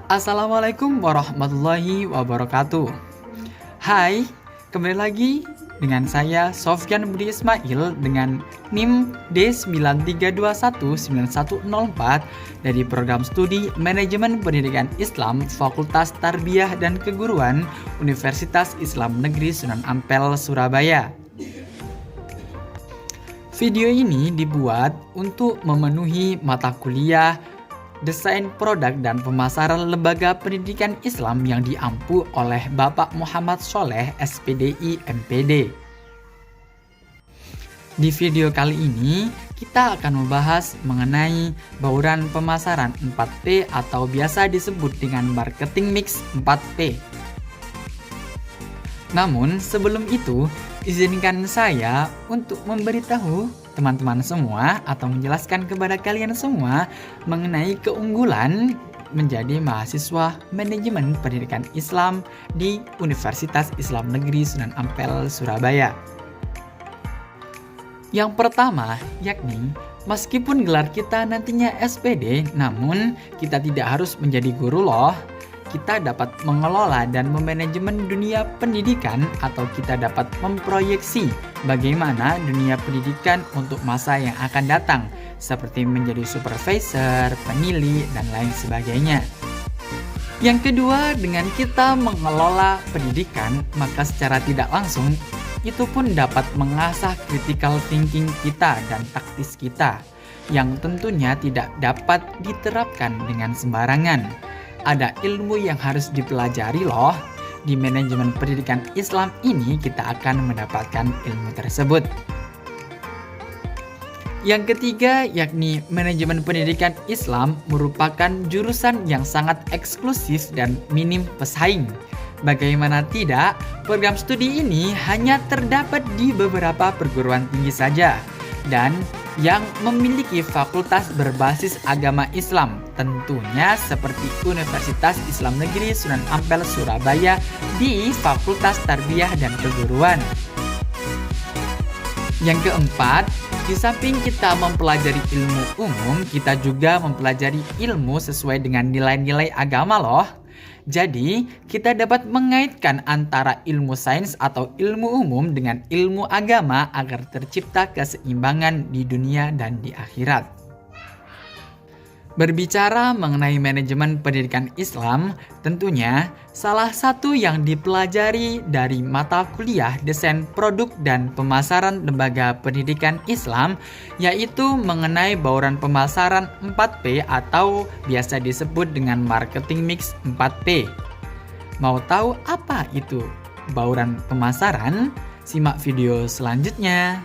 Assalamualaikum warahmatullahi wabarakatuh. Hai, kembali lagi dengan saya Sofyan Budi Ismail dengan NIM D93219104 dari Program Studi Manajemen Pendidikan Islam Fakultas Tarbiyah dan Keguruan Universitas Islam Negeri Sunan Ampel, Surabaya. Video ini dibuat untuk memenuhi mata kuliah Desain Produk dan Pemasaran Lembaga Pendidikan Islam yang diampu oleh Bapak Muhammad Sholeh, SPDI MPD. Di video kali ini, kita akan membahas mengenai bauran pemasaran 4P atau biasa disebut dengan marketing mix 4P. Namun, sebelum itu, izinkan saya untuk memberitahu teman-teman semua atau menjelaskan kepada kalian semua mengenai keunggulan menjadi mahasiswa manajemen pendidikan Islam di Universitas Islam Negeri Sunan Ampel, Surabaya. Yang pertama, yakni meskipun gelar kita nantinya SPD, namun kita tidak harus menjadi guru loh. Kita dapat mengelola dan memanajemen dunia pendidikan atau kita dapat memproyeksi bagaimana dunia pendidikan untuk masa yang akan datang, seperti menjadi supervisor, penilai, dan lain sebagainya. Yang kedua, dengan kita mengelola pendidikan, maka secara tidak langsung itu pun dapat mengasah critical thinking kita dan taktis kita, yang tentunya tidak dapat diterapkan dengan sembarangan. Ada ilmu yang harus dipelajari loh. Di manajemen pendidikan Islam ini kita akan mendapatkan ilmu tersebut. Yang ketiga, yakni manajemen pendidikan Islam merupakan jurusan yang sangat eksklusif dan minim pesaing. Bagaimana tidak, program studi ini hanya terdapat di beberapa perguruan tinggi saja dan yang memiliki fakultas berbasis agama Islam, tentunya seperti Universitas Islam Negeri Sunan Ampel, Surabaya di Fakultas Tarbiyah dan Keguruan. Yang keempat, di samping kita mempelajari ilmu umum, kita juga mempelajari ilmu sesuai dengan nilai-nilai agama loh. Jadi, kita dapat mengaitkan antara ilmu sains atau ilmu umum dengan ilmu agama agar tercipta keseimbangan di dunia dan di akhirat. Berbicara mengenai manajemen pendidikan Islam, tentunya salah satu yang dipelajari dari mata kuliah Desain Produk dan Pemasaran Lembaga Pendidikan Islam yaitu mengenai bauran pemasaran 4P atau biasa disebut dengan marketing mix 4P. Mau tahu apa itu bauran pemasaran? Simak video selanjutnya.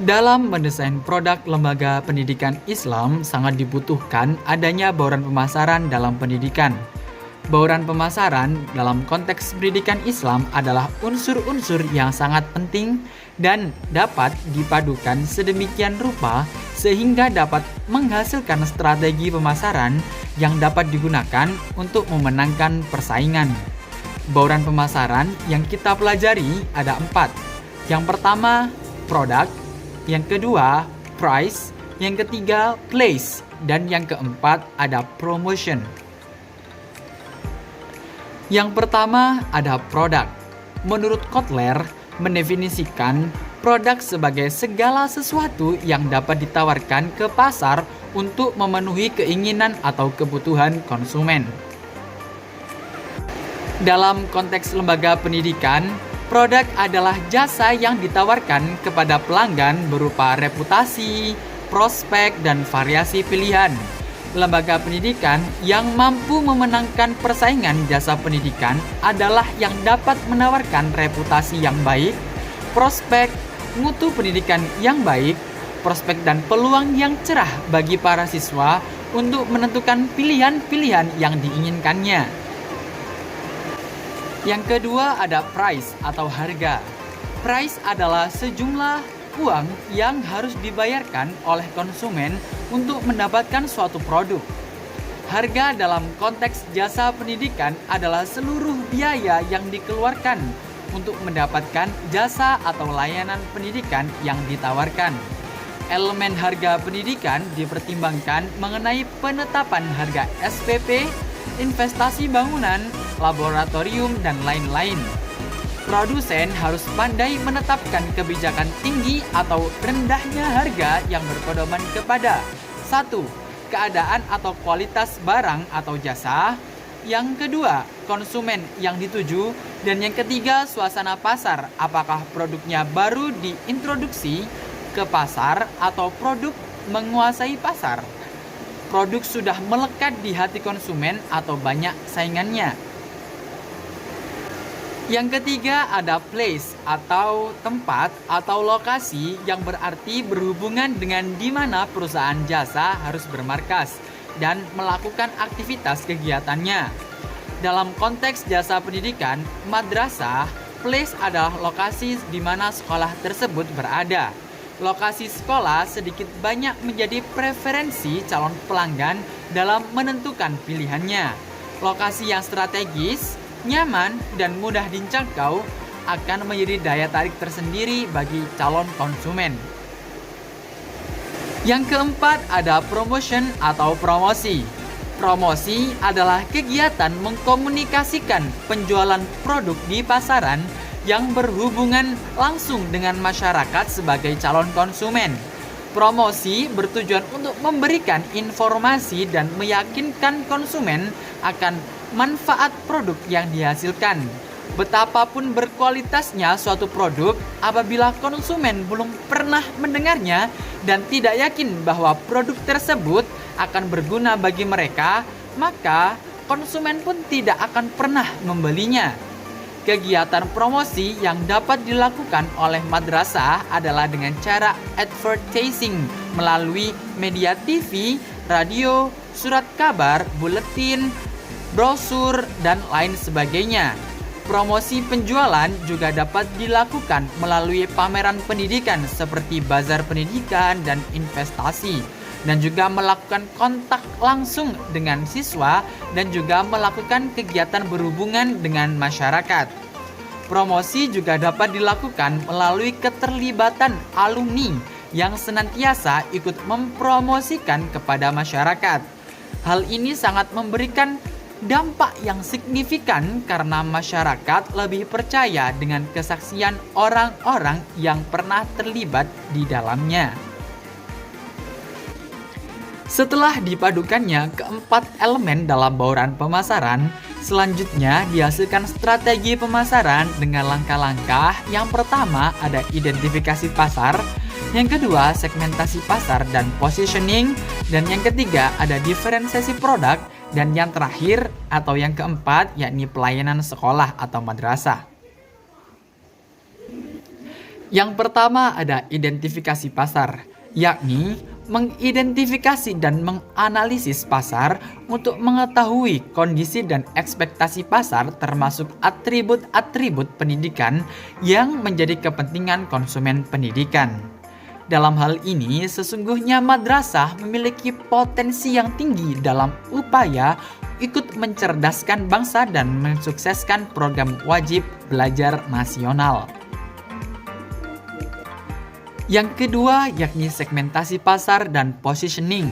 Dalam mendesain produk lembaga pendidikan Islam sangat dibutuhkan adanya bauran pemasaran dalam pendidikan. Bauran pemasaran dalam konteks pendidikan Islam adalah unsur-unsur yang sangat penting dan dapat dipadukan sedemikian rupa sehingga dapat menghasilkan strategi pemasaran yang dapat digunakan untuk memenangkan persaingan. Bauran pemasaran yang kita pelajari ada 4. Yang pertama, produk. Yang kedua, price. Yang ketiga, place. Dan yang keempat, ada promotion. Yang pertama, ada produk. Menurut Kotler, mendefinisikan produk sebagai segala sesuatu yang dapat ditawarkan ke pasar untuk memenuhi keinginan atau kebutuhan konsumen. Dalam konteks lembaga pendidikan, produk adalah jasa yang ditawarkan kepada pelanggan berupa reputasi, prospek, dan variasi pilihan. Lembaga pendidikan yang mampu memenangkan persaingan jasa pendidikan adalah yang dapat menawarkan reputasi yang baik, prospek, mutu pendidikan yang baik, prospek dan peluang yang cerah bagi para siswa untuk menentukan pilihan-pilihan yang diinginkannya. Yang kedua ada price atau harga. Price adalah sejumlah uang yang harus dibayarkan oleh konsumen untuk mendapatkan suatu produk. Harga dalam konteks jasa pendidikan adalah seluruh biaya yang dikeluarkan untuk mendapatkan jasa atau layanan pendidikan yang ditawarkan. Elemen harga pendidikan dipertimbangkan mengenai penetapan harga SPP, investasi bangunan, laboratorium, dan lain-lain. Produsen harus pandai menetapkan kebijakan tinggi atau rendahnya harga yang berpedoman kepada 1. Keadaan atau kualitas barang atau jasa. Yang kedua, konsumen yang dituju. Dan yang ketiga, suasana pasar. Apakah produknya baru diintroduksi ke pasar atau produk menguasai pasar? Produk sudah melekat di hati konsumen atau banyak saingannya. Yang ketiga ada place atau tempat atau lokasi yang berarti berhubungan dengan di mana perusahaan jasa harus bermarkas dan melakukan aktivitas kegiatannya. Dalam konteks jasa pendidikan, madrasah, place adalah lokasi di mana sekolah tersebut berada. Lokasi sekolah sedikit banyak menjadi preferensi calon pelanggan dalam menentukan pilihannya. Lokasi yang strategis, nyaman, dan mudah dijangkau akan menjadi daya tarik tersendiri bagi calon konsumen. Yang keempat ada promotion atau promosi. Promosi adalah kegiatan mengkomunikasikan penjualan produk di pasaran yang berhubungan langsung dengan masyarakat sebagai calon konsumen. Promosi bertujuan untuk memberikan informasi dan meyakinkan konsumen akan manfaat produk yang dihasilkan. Betapapun berkualitasnya suatu produk, apabila konsumen belum pernah mendengarnya dan tidak yakin bahwa produk tersebut akan berguna bagi mereka, maka konsumen pun tidak akan pernah membelinya. Kegiatan promosi yang dapat dilakukan oleh madrasah adalah dengan cara advertising melalui media TV, radio, surat kabar, buletin, brosur, dan lain sebagainya. Promosi penjualan juga dapat dilakukan melalui pameran pendidikan seperti bazar pendidikan dan investasi, dan juga melakukan kontak langsung dengan siswa dan juga melakukan kegiatan berhubungan dengan masyarakat. Promosi juga dapat dilakukan melalui keterlibatan alumni yang senantiasa ikut mempromosikan kepada masyarakat. Hal ini sangat memberikan dampak yang signifikan karena masyarakat lebih percaya dengan kesaksian orang-orang yang pernah terlibat di dalamnya. Setelah dipadukannya keempat elemen dalam bauran pemasaran, selanjutnya dihasilkan strategi pemasaran dengan langkah-langkah. Yang pertama ada identifikasi pasar, yang kedua segmentasi pasar dan positioning, dan yang ketiga ada diferensiasi produk, dan yang terakhir atau yang keempat yakni pelayanan sekolah atau madrasah. Yang pertama ada identifikasi pasar, yakni mengidentifikasi dan menganalisis pasar untuk mengetahui kondisi dan ekspektasi pasar termasuk atribut-atribut pendidikan yang menjadi kepentingan konsumen pendidikan. Dalam hal ini, sesungguhnya madrasah memiliki potensi yang tinggi dalam upaya ikut mencerdaskan bangsa dan mensukseskan program wajib belajar nasional. Yang kedua yakni segmentasi pasar dan positioning.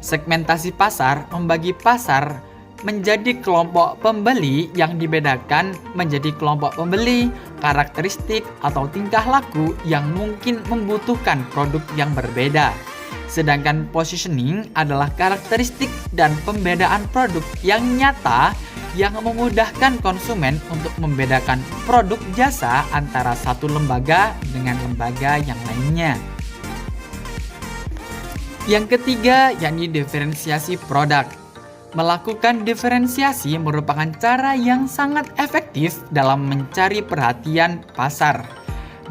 Segmentasi pasar membagi pasar menjadi kelompok pembeli yang dibedakan menjadi kelompok pembeli, karakteristik atau tingkah laku yang mungkin membutuhkan produk yang berbeda. Sedangkan positioning adalah karakteristik dan pembedaan produk yang nyata yang memudahkan konsumen untuk membedakan produk jasa antara satu lembaga dengan lembaga yang lainnya. Yang ketiga yakni diferensiasi produk. Melakukan diferensiasi merupakan cara yang sangat efektif dalam mencari perhatian pasar.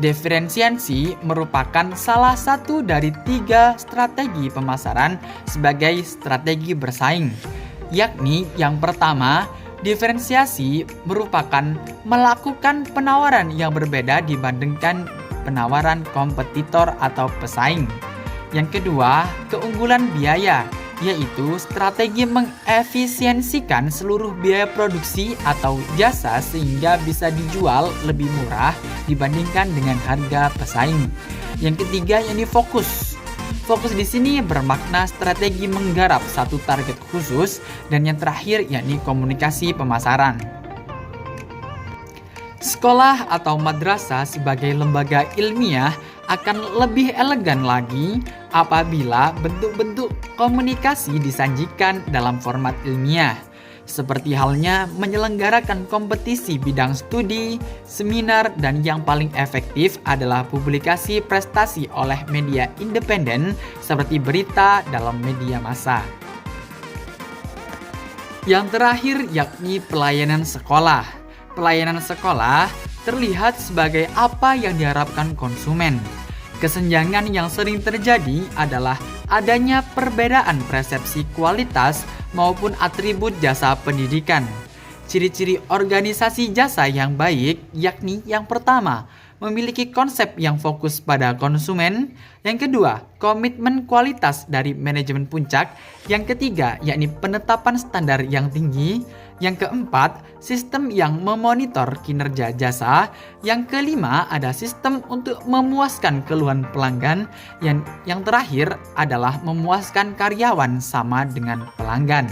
Diferensiasi merupakan salah satu dari 3 strategi pemasaran sebagai strategi bersaing, yakni yang pertama, diferensiasi merupakan melakukan penawaran yang berbeda dibandingkan penawaran kompetitor atau pesaing. Yang kedua, keunggulan biaya, yaitu strategi mengefisiensikan seluruh biaya produksi atau jasa sehingga bisa dijual lebih murah dibandingkan dengan harga pesaing. Yang ketiga, yakni fokus. Fokus di sini bermakna strategi menggarap satu target khusus, dan yang terakhir yakni komunikasi pemasaran. Sekolah atau madrasah sebagai lembaga ilmiah akan lebih elegan lagi apabila bentuk-bentuk komunikasi disajikan dalam format ilmiah. Seperti halnya menyelenggarakan kompetisi bidang studi, seminar, dan yang paling efektif adalah publikasi prestasi oleh media independen seperti berita dalam media massa. Yang terakhir yakni pelayanan sekolah. Pelayanan sekolah terlihat sebagai apa yang diharapkan konsumen. Kesenjangan yang sering terjadi adalah adanya perbedaan persepsi kualitas maupun atribut jasa pendidikan. Ciri-ciri organisasi jasa yang baik yakni yang pertama, memiliki konsep yang fokus pada konsumen. Yang kedua, komitmen kualitas dari manajemen puncak. Yang ketiga, yakni penetapan standar yang tinggi. Yang keempat, sistem yang memonitor kinerja jasa. Yang kelima, ada sistem untuk memuaskan keluhan pelanggan. Yang terakhir adalah memuaskan karyawan sama dengan pelanggan.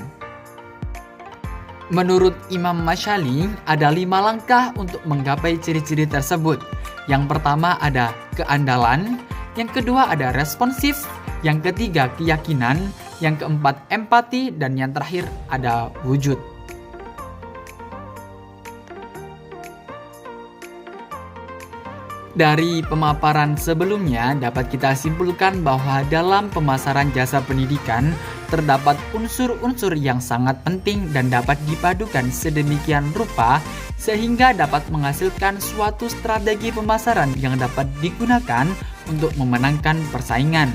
Menurut Imam Masyali, ada 5 langkah untuk menggapai ciri-ciri tersebut. Yang pertama ada keandalan, yang kedua ada responsif, yang ketiga keyakinan, yang keempat empati, dan yang terakhir ada wujud. Dari pemaparan sebelumnya dapat kita simpulkan bahwa dalam pemasaran jasa pendidikan terdapat unsur-unsur yang sangat penting dan dapat dipadukan sedemikian rupa sehingga dapat menghasilkan suatu strategi pemasaran yang dapat digunakan untuk memenangkan persaingan.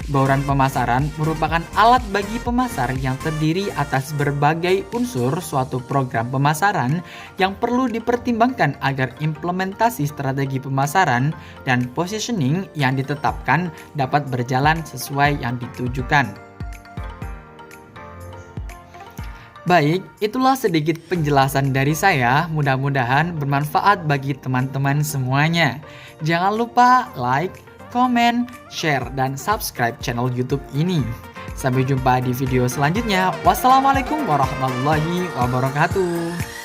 Bauran pemasaran merupakan alat bagi pemasar yang terdiri atas berbagai unsur suatu program pemasaran yang perlu dipertimbangkan agar implementasi strategi pemasaran dan positioning yang ditetapkan dapat berjalan sesuai yang ditujukan. Baik, itulah sedikit penjelasan dari saya. Mudah-mudahan bermanfaat bagi teman-teman semuanya. Jangan lupa like, komen, share, dan subscribe channel YouTube ini. Sampai jumpa di video selanjutnya. Wassalamualaikum warahmatullahi wabarakatuh.